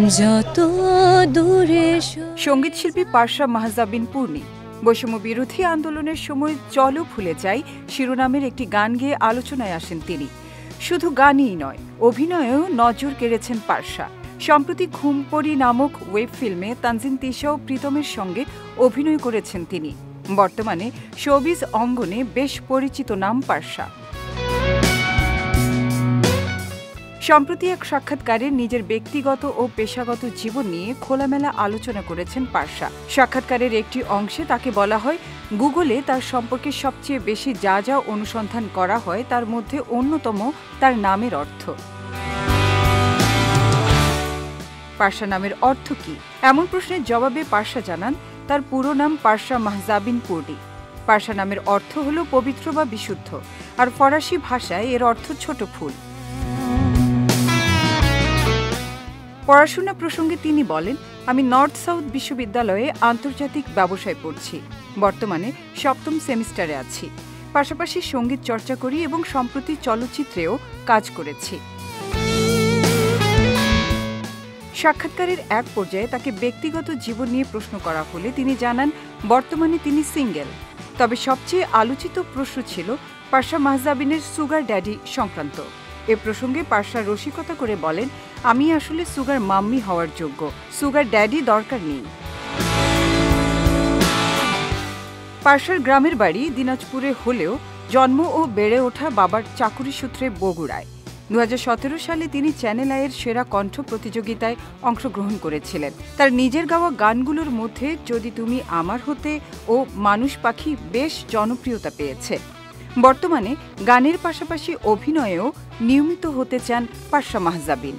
যত দূরে সঙ্গীতশিল্পী পারসা মাহজাবিন পূর্ণি বৈষম্য বিরোধী আন্দোলনের সময় চলো ভুলে যাই শিরোনামের একটি গান গেয়ে আলোচনায় আসেন তিনি। শুধু গানই নয়, অভিনয়েও নজর কেড়েছেন পারসা। সম্প্রতি ঘুমপড়ি নামক ওয়েব ফিল্মে তানজিন তিশা ও প্রীতমের সঙ্গে অভিনয় করেছেন তিনি। বর্তমানে শোবিজ অঙ্গনে বেশ পরিচিত নাম পারসা। সম্প্রতি এক সাক্ষাৎকারে নিজের ব্যক্তিগত ও পেশাগত জীবন নিয়ে খোলামেলা আলোচনা করেছেন পারসা। সাক্ষাৎকারের একটি অংশে তাকে বলা হয়, গুগলে তার সম্পর্কে সবচেয়ে বেশি যা যা অনুসন্ধান করা হয় তার মধ্যে অন্যতম তার নামের অর্থ। পারসা নামের অর্থ কি? এমন প্রশ্নের জবাবে পারসা জানান, তার পুরো নাম পারসা মাহজাবিন পূর্ণি। পারসা নামের অর্থ হল পবিত্র বা বিশুদ্ধ, আর ফরাসি ভাষায় এর অর্থ ছোট ফুল। পড়াশোনা প্রসঙ্গে তিনি বলেন, আমি নর্থ সাউথ বিশ্ববিদ্যালয়ে আন্তর্জাতিক ব্যবসায় পড়ছি। বর্তমানে 7ম সেমিস্টারে আছি। পাশাপাশি সঙ্গীত চর্চা করি এবং সম্প্রতি চলচ্চিত্রেও কাজ করেছি। সাক্ষাৎকারের এক পর্যায়ে তাকে ব্যক্তিগত জীবন নিয়ে প্রশ্ন করা হলে তিনি জানান, বর্তমানে তিনি সিঙ্গেল। তবে সবচেয়ে আলোচিত প্রশ্ন ছিল পারসা মাহজাবিনের সুগার ড্যাডি সংক্রান্ত। এ প্রসঙ্গে পারসা রসিকতা করে বলেন, আমি আসলে সুগার মাম্মি হওয়ার যোগ্য, সুগার ড্যাডি দরকার নেই। পারসার গ্রামের বাড়ি দিনাজপুরে হলেও জন্ম ও বেড়ে ওঠা বাবার চাকুরি সূত্রে বগুড়ায়। 2017 সালে তিনি চ্যানেল আইয়ের সেরা কণ্ঠ প্রতিযোগিতায় অংশগ্রহণ করেছিলেন। তার নিজের গাওয়া গানগুলোর মধ্যে যদি তুমি আমার হতে ও মানুষ পাখি বেশ জনপ্রিয়তা পেয়েছে। বর্তমানে গানের পাশাপাশি অভিনয়েও নিয়মিত হতে চান পারসা মাহজাবিন।